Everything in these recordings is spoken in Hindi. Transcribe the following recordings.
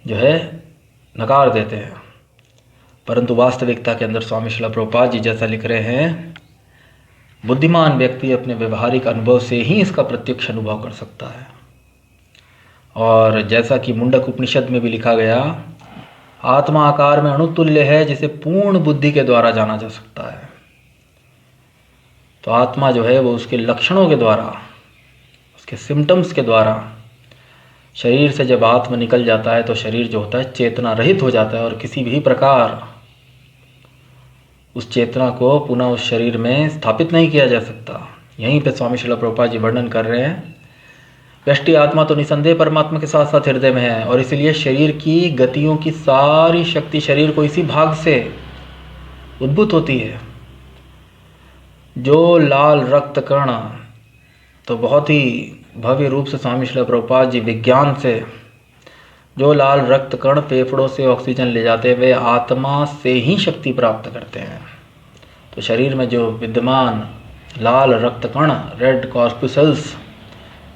जो है नकार देते हैं। परंतु वास्तविकता के अंदर स्वामी श्रील प्रभुपाद जी जैसा लिख रहे हैं, बुद्धिमान व्यक्ति अपने व्यवहारिक अनुभव से ही इसका प्रत्यक्ष अनुभव कर सकता है। और जैसा कि मुंडक उपनिषद में भी लिखा गया, आत्मा आकार में अणुतुल्य है, जिसे पूर्ण बुद्धि के द्वारा जाना जा सकता है। तो आत्मा जो है वो उसके लक्षणों के द्वारा, उसके सिम्टम्स के द्वारा, शरीर से जब आत्मा निकल जाता है तो शरीर जो होता है चेतना रहित हो जाता है और किसी भी प्रकार उस चेतना को पुनः उस शरीर में स्थापित नहीं किया जा सकता। यहीं पे स्वामी श्रील प्रभुपाद जी वर्णन कर रहे हैं, व्यष्टि आत्मा तो निसंदेह परमात्मा के साथ साथ हृदय में है, और इसलिए शरीर की गतियों की सारी शक्ति शरीर को इसी भाग से उद्भूत होती है। जो लाल रक्त कण, तो बहुत ही भव्य रूप से स्वामी श्रील प्रभुपाद जी विज्ञान से, जो लाल रक्त कण फेफड़ों से ऑक्सीजन ले जाते वे आत्मा से ही शक्ति प्राप्त करते हैं। तो शरीर में जो विद्यमान लाल रक्त कण, रेड कॉर्पुसल्स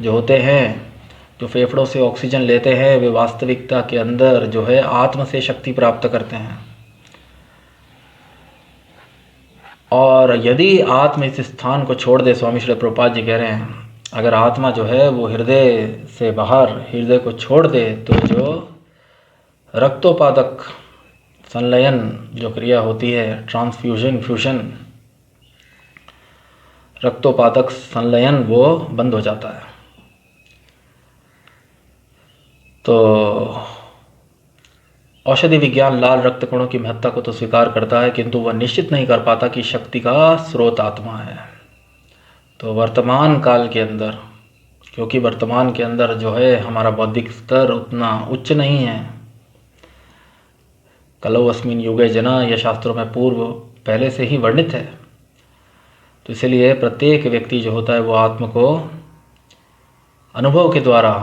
जो होते हैं, जो फेफड़ों से ऑक्सीजन लेते हैं, वे वास्तविकता के अंदर जो है आत्मा से शक्ति प्राप्त करते हैं। और यदि आत्मा इस स्थान को छोड़ दे, स्वामी श्री प्रभुपाद जी कह रहे हैं, अगर आत्मा जो है वो हृदय से बाहर, हृदय को छोड़ दे, तो जो रक्तोपादक संलयन जो क्रिया होती है, ट्रांसफ्यूजन, फ्यूजन, रक्तोपादक संलयन, वो बंद हो जाता है। तो औषधि विज्ञान लाल रक्त कणों की महत्ता को तो स्वीकार करता है, किंतु वह निश्चित नहीं कर पाता कि शक्ति का स्रोत आत्मा है। तो वर्तमान काल के अंदर, क्योंकि वर्तमान के अंदर जो है हमारा बौद्धिक स्तर उतना उच्च नहीं है, कलौ अस्मिन् युगे जना, यह शास्त्रों में पूर्व पहले से ही वर्णित है। तो इसलिए प्रत्येक व्यक्ति जो होता है वो आत्मा को अनुभव के द्वारा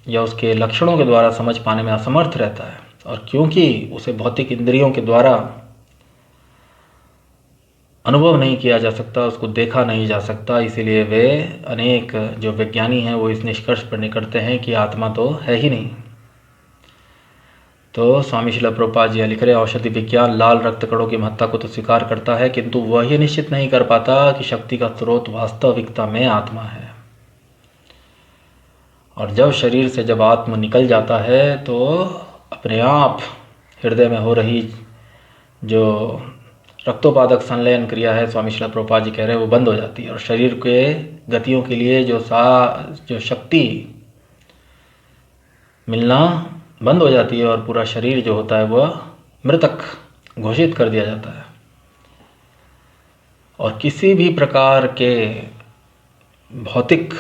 या उसके लक्षणों के द्वारा समझ पाने में असमर्थ रहता है। और क्योंकि उसे भौतिक इंद्रियों के द्वारा अनुभव नहीं किया जा सकता, उसको देखा नहीं जा सकता, इसीलिए वे अनेक जो वैज्ञानिक हैं वो इस निष्कर्ष पर निकलते हैं कि आत्मा तो है ही नहीं। तो स्वामी श्रील प्रभुपाद जी लिख रहे, औषधि विज्ञान लाल रक्त कणों की महत्ता को तो स्वीकार करता है, किंतु वह ये निश्चित नहीं कर पाता कि शक्ति का स्रोत वास्तविकता में आत्मा है। और जब शरीर से जब आत्मा निकल जाता है तो अपने आप हृदय में हो रही जो रक्तोपादक संलयन क्रिया है, स्वामी श्रील प्रभुपाद जी कह रहे हैं, वो बंद हो जाती है। और शरीर के गतियों के लिए जो शक्ति मिलना बंद हो जाती है और पूरा शरीर जो होता है वह मृतक घोषित कर दिया जाता है। और किसी भी प्रकार के भौतिक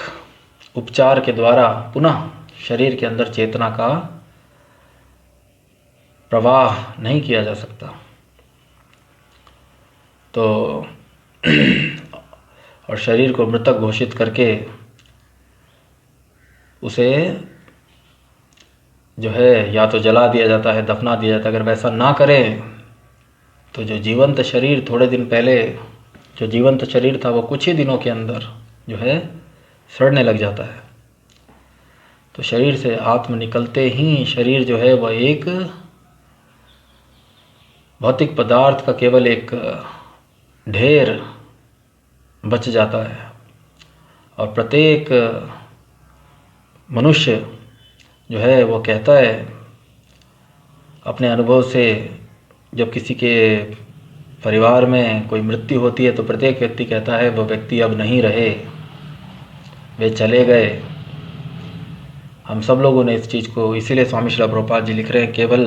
उपचार के द्वारा पुनः शरीर के अंदर चेतना का प्रवाह नहीं किया जा सकता। तो और शरीर को मृतक घोषित करके उसे जो है या तो जला दिया जाता है, दफना दिया जाता है। अगर वैसा ना करें तो जो जीवंत शरीर, थोड़े दिन पहले जो जीवंत शरीर था, वो कुछ ही दिनों के अंदर जो है सड़ने लग जाता है। तो शरीर से आत्मा निकलते ही शरीर जो है वह एक भौतिक पदार्थ का केवल एक ढेर बच जाता है। और प्रत्येक मनुष्य जो है वो कहता है अपने अनुभव से, जब किसी के परिवार में कोई मृत्यु होती है तो प्रत्येक व्यक्ति कहता है वो व्यक्ति अब नहीं रहे, वे चले गए। हम सब लोगों ने इस चीज़ को, इसीलिए स्वामी श्रील प्रभुपाद जी लिख रहे हैं, केवल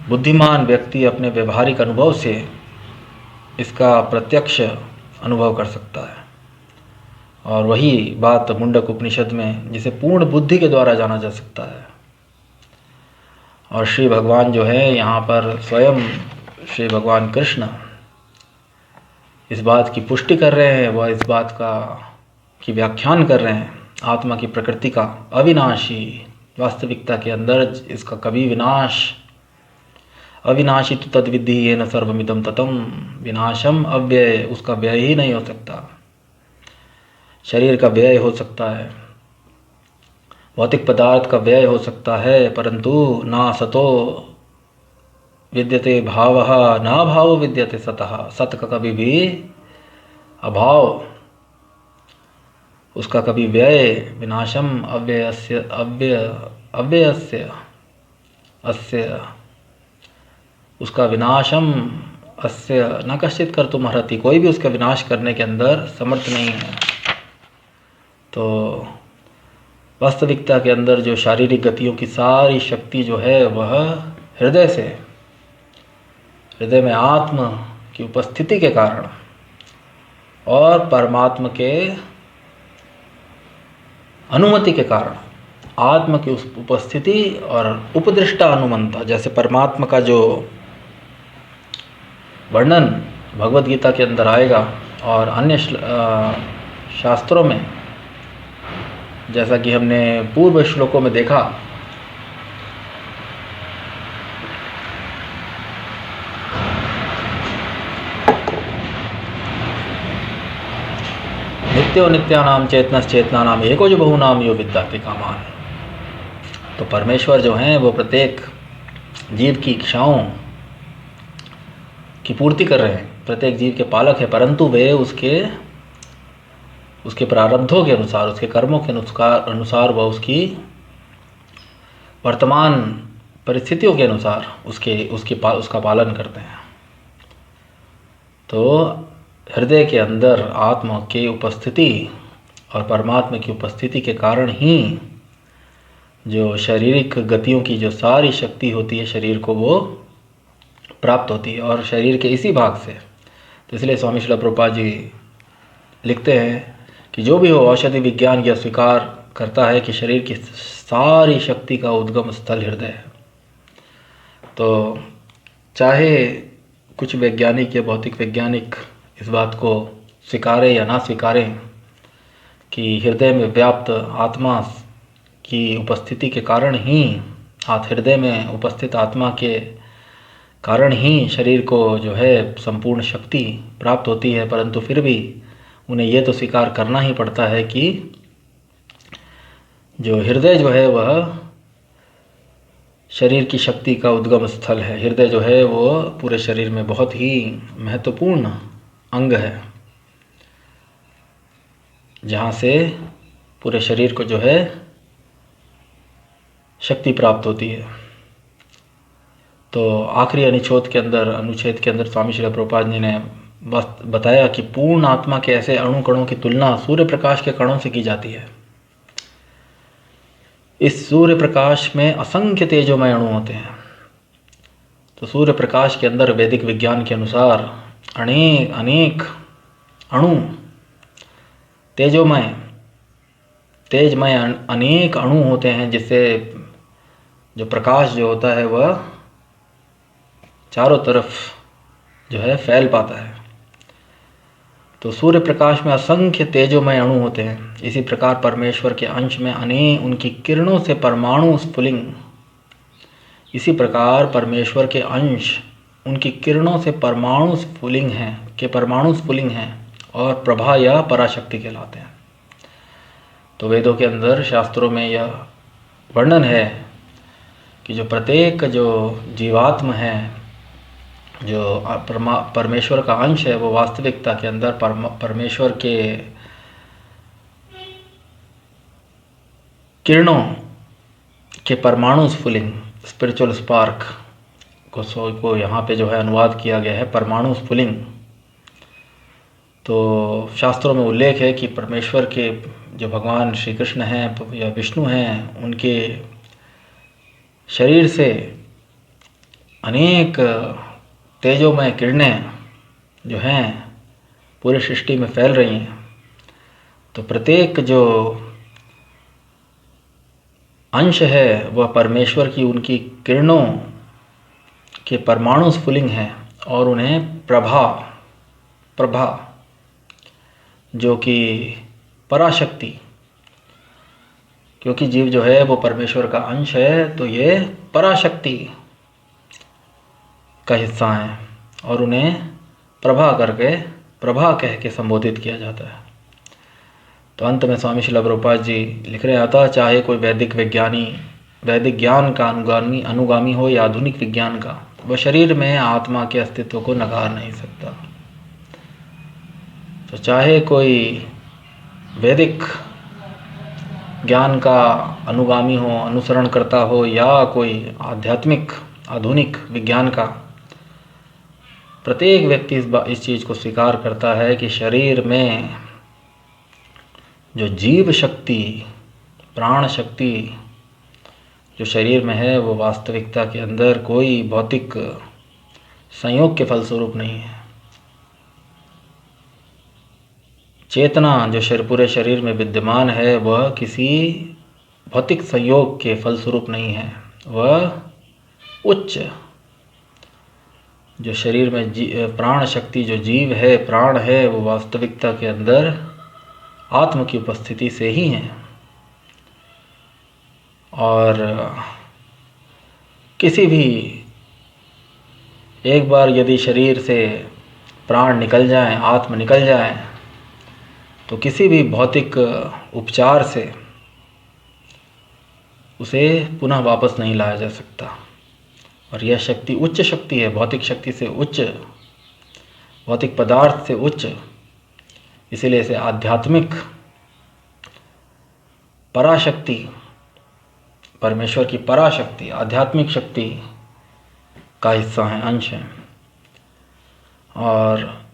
बुद्धिमान व्यक्ति अपने व्यवहारिक अनुभव से इसका प्रत्यक्ष अनुभव कर सकता है। और वही बात मुंडक उपनिषद में, जिसे पूर्ण बुद्धि के द्वारा जाना जा सकता है। और श्री भगवान जो है यहाँ पर स्वयं श्री भगवान कृष्ण इस बात की पुष्टि कर रहे हैं, वह इस बात की व्याख्यान कर रहे हैं, आत्मा की प्रकृति का अविनाशी, वास्तविकता के अंदर इसका कभी अविनाशी तो तद्विद्धि येन सर्वमिदं ततम्, विनाशम अव्यय, उसका व्यय ही नहीं हो सकता। शरीर का व्यय हो सकता है, भौतिक पदार्थ का व्यय हो सकता है, परंतु ना सतो विद्यते भावः ना भावो विद्यते सतः। सत का कभी भी अभाव, उसका कभी व्यय, विनाशम अव्ययस्य अव्ययस्य अस्य, उसका विनाशम अस्य न कश्चित कर्तुम अर्हति, कोई भी उसका विनाश करने के अंदर समर्थ नहीं है। तो वास्तविकता के अंदर जो शारीरिक गतियों की सारी शक्ति जो है वह हृदय से, हृदय में आत्म की उपस्थिति के कारण और परमात्मा के अनुमति के कारण, आत्म की उस उपस्थिति और उपदृष्टा अनुमंता, जैसे परमात्मा का जो वर्णन भगवद गीता के अंदर आएगा और अन्य शास्त्रों में, जैसा कि हमने पूर्व श्लोकों में देखा, नित्यो नित्यानाम चेतनश्चेतनानाम एको जो बहुनाम यो विद्याति कामान। तो परमेश्वर जो हैं वो प्रत्येक जीव की इच्छाओं की पूर्ति कर रहे हैं, प्रत्येक जीव के पालक है, परंतु वे उसके प्रारब्धों के अनुसार, उसके कर्मों के अनुसार वह उसकी वर्तमान परिस्थितियों के अनुसार उसका पालन करते हैं। तो हृदय के अंदर आत्मा की उपस्थिति और परमात्मा की उपस्थिति के कारण ही जो शारीरिक गतियों की जो सारी शक्ति होती है शरीर को, वो प्राप्त होती है, और शरीर के इसी भाग से। तो इसलिए स्वामी श्रील प्रभुपाद जी लिखते हैं कि जो भी हो औषधि विज्ञान यह स्वीकार करता है कि शरीर की सारी शक्ति का उद्गम स्थल हृदय है। तो चाहे कुछ वैज्ञानिक या भौतिक वैज्ञानिक इस बात को स्वीकारें या ना स्वीकारें कि हृदय में व्याप्त आत्मा की उपस्थिति के कारण ही, हृदय में उपस्थित आत्मा के कारण ही शरीर को जो है संपूर्ण शक्ति प्राप्त होती है, परंतु फिर भी उन्हें यह तो स्वीकार करना ही पड़ता है कि जो हृदय जो है वह शरीर की शक्ति का उद्गम स्थल है। हृदय जो है वो पूरे शरीर में बहुत ही महत्वपूर्ण अंग है, जहाँ से पूरे शरीर को जो है शक्ति प्राप्त होती है। तो आखिरी अनुच्छेद के अंदर स्वामी श्रील प्रभुपाद जी ने बताया कि पूर्ण आत्मा के ऐसे अणु कणों की तुलना सूर्य प्रकाश के कणों से की जाती है। इस सूर्य प्रकाश में असंख्य तेजोमय अणु होते हैं। तो सूर्य प्रकाश के अंदर वैदिक विज्ञान के अनुसार अनेक अणु, तेजमय अनेक अणु होते हैं, जिससे जो प्रकाश जो होता है वह चारों तरफ जो है फैल पाता है। तो सूर्य प्रकाश में असंख्य तेजोमय अणु होते हैं। इसी प्रकार परमेश्वर के अंश में उनकी किरणों से परमाणु स्फुलिंग, इसी प्रकार परमेश्वर के अंश उनकी किरणों से परमाणु स्फुलिंग हैं और प्रभा या पराशक्ति कहलाते हैं। तो वेदों के अंदर, शास्त्रों में यह वर्णन है कि जो प्रत्येक जो जीवात्मा है, जो परमेश्वर का अंश है, वो वास्तविकता के अंदर परमेश्वर के किरणों के परमाणु स्फुलिंग, स्पिरिचुअल स्पार्क को यहाँ पे जो है अनुवाद किया गया है परमाणु स्फुलिंग। तो शास्त्रों में उल्लेख है कि परमेश्वर के जो भगवान श्री कृष्ण हैं या विष्णु हैं, उनके शरीर से अनेक तेजोमय किरणें जो हैं पूरी सृष्टि में फैल रही हैं। तो प्रत्येक जो अंश है वह परमेश्वर की उनकी किरणों के परमाणु स्फुलिंग हैं, और उन्हें प्रभा जो कि पराशक्ति, क्योंकि जीव जो है वो परमेश्वर का अंश है, तो ये पराशक्ति का हिस्सा हैं, और उन्हें प्रभा कह के संबोधित किया जाता है। तो अंत में स्वामी श्रील प्रभुपाद जी लिख रहे आता, चाहे कोई वैदिक ज्ञान का अनुगामी हो या आधुनिक विज्ञान का, वह शरीर में आत्मा के अस्तित्व को नकार नहीं सकता। तो चाहे कोई वैदिक ज्ञान का अनुगामी हो, अनुसरण करता हो, या कोई आध्यात्मिक आधुनिक विज्ञान का, प्रत्येक व्यक्ति इस चीज़ को स्वीकार करता है कि शरीर में जो जीव शक्ति, प्राण शक्ति जो शरीर में है, वो वास्तविकता के अंदर कोई भौतिक संयोग के फलस्वरूप नहीं है। चेतना जो पूरे शरीर में विद्यमान है, वह किसी भौतिक संयोग के फलस्वरूप नहीं है। वह उच्च जो शरीर में प्राण शक्ति जो जीव है, प्राण है, वो वास्तविकता के अंदर आत्म की उपस्थिति से ही है। और किसी भी एक बार यदि शरीर से प्राण निकल जाएं, आत्म निकल जाएं, तो किसी भी भौतिक उपचार से उसे पुनः वापस नहीं लाया जा सकता। और यह शक्ति उच्च शक्ति है, भौतिक शक्ति से उच्च, भौतिक पदार्थ से उच्च, इसीलिए इसे आध्यात्मिक पराशक्ति, परमेश्वर की पराशक्ति, आध्यात्मिक शक्ति का हिस्सा है, अंश है। और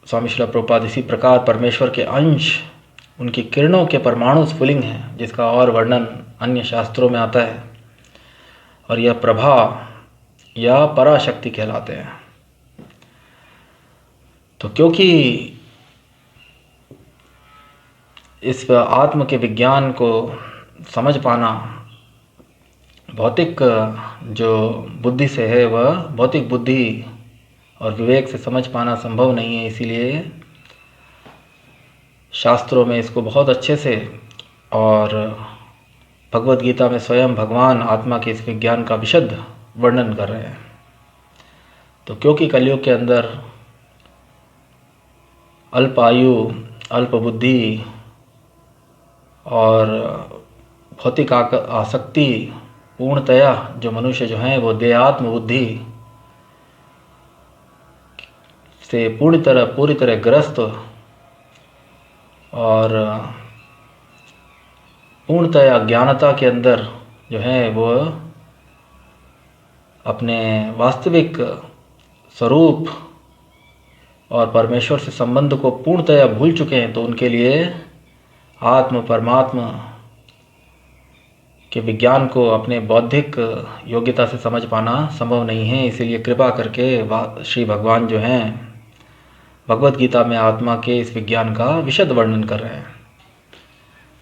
स्वामी श्रील प्रभुपाद इसी प्रकार परमेश्वर के अंश, उनकी किरणों के परमाणु स्फुलिंग है, जिसका और वर्णन अन्य शास्त्रों में आता है। और यह प्रभा या पराशक्ति कहलाते हैं। तो क्योंकि इस आत्म के विज्ञान को समझ पाना भौतिक जो बुद्धि से है, वह भौतिक बुद्धि और विवेक से समझ पाना संभव नहीं है। इसीलिए शास्त्रों में इसको बहुत अच्छे से, और भगवत गीता में स्वयं भगवान आत्मा के इस विज्ञान का विशद वर्णन कर रहे हैं। तो क्योंकि कलयुग के अंदर अल्प आयु, अल्प बुद्धि और भौतिक आसक्ति पूर्णतया जो मनुष्य जो हैं, वो देहात्म बुद्धि से पूरी तरह ग्रस्त और पूर्णतया अज्ञानता के अंदर जो है, वो अपने वास्तविक स्वरूप और परमेश्वर से संबंध को पूर्णतया भूल चुके हैं। तो उनके लिए आत्म परमात्मा के विज्ञान को अपने बौद्धिक योग्यता से समझ पाना संभव नहीं है। इसीलिए कृपा करके श्री भगवान जो हैं, भगवत गीता में आत्मा के इस विज्ञान का विशद वर्णन कर रहे हैं।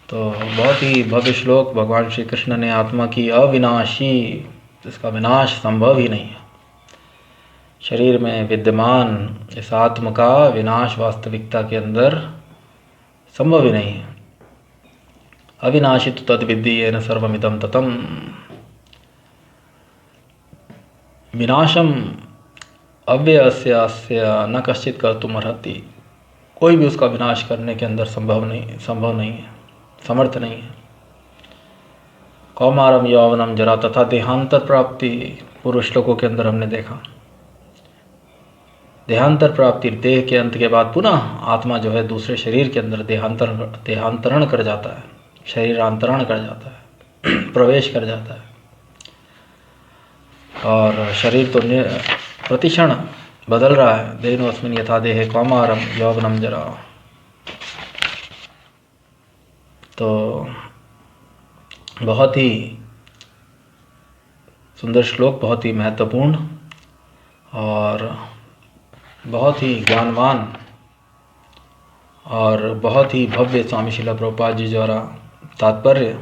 तो बहुत ही भव्य श्लोक भगवान श्री कृष्ण ने आत्मा की अविनाशी, जिसका विनाश संभव ही नहीं है, शरीर में विद्यमान इस आत्म का विनाश वास्तविकता के अंदर संभव ही नहीं है। अविनाशी तो तद्विद्धि येन सर्वमिदं ततम्। विनाशम अव्ययस्य न कश्चित् कर्तुम् अर्हति। कोई भी उसका विनाश करने के अंदर संभव नहीं है, समर्थ नहीं है। कौमारम यौवनम जरा तथा देहांतर प्राप्ति, पूर्व श्लोकों के अंदर हमने देखा देहांतर प्राप्ति, देह के अंत के बाद पुनः आत्मा जो है दूसरे शरीर के अंदर देहांतरण कर जाता है, शरीरांतरण कर जाता है, प्रवेश कर जाता है। और शरीर तो प्रतिक्षण बदल रहा है। देहिनोऽस्मिन् यथा देहे कौमारम यौवनम जरा। तो बहुत ही सुंदर श्लोक, बहुत ही महत्वपूर्ण और बहुत ही ज्ञानवान और बहुत ही भव्य स्वामी श्रील प्रभुपाद जी द्वारा तात्पर्य,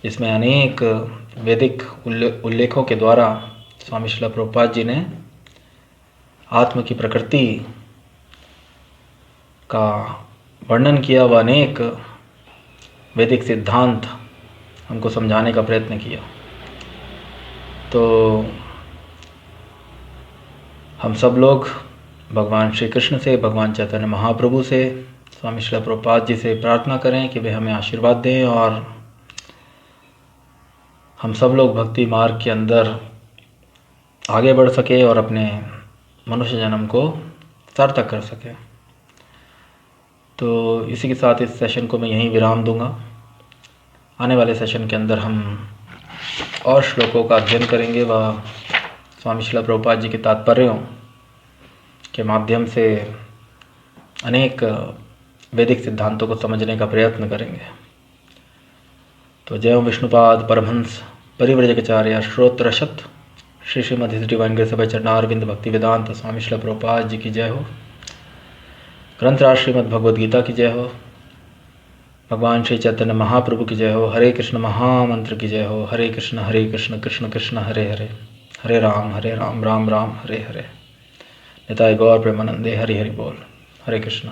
इसमें अनेक वैदिक उल्लेखों के द्वारा स्वामी श्रील प्रभुपाद जी ने आत्म की प्रकृति का वर्णन किया व अनेक वैदिक सिद्धांत हमको समझाने का प्रयत्न किया। तो हम सब लोग भगवान श्री कृष्ण से, भगवान चैतन्य महाप्रभु से स्वामी श्रील प्रभुपाद जी से प्रार्थना करें कि वे हमें आशीर्वाद दें और हम सब लोग भक्ति मार्ग के अंदर आगे बढ़ सके और अपने मनुष्य जन्म को सार्थक कर सके। तो इसी के साथ इस सेशन को मैं यहीं विराम दूंगा। आने वाले सेशन के अंदर हम और श्लोकों का अध्ययन करेंगे व स्वामी श्रील प्रभुपाद जी के तात्पर्यों के माध्यम से अनेक वैदिक सिद्धांतों को समझने का प्रयत्न करेंगे। तो जय ओम विष्णुपाद परमहंस परिव्रजकाचार्य श्रोत्रशत Shri Srimad his divine grace सभा चरणारविंद भक्ति वेदांत स्वामी श्रील प्रभुपाद जी की जय हो। ग्रंथराज श्रीमद् भगवद गीता की जय हो। भगवान श्री चैतन्य महाप्रभु की जय हो। हरे कृष्ण महामंत्र की जय हो। हरे कृष्ण कृष्ण कृष्ण हरे हरे, हरे राम राम राम हरे हरे। निताय गौर प्रेमानंदे हरि हरि बोल। हरे कृष्ण।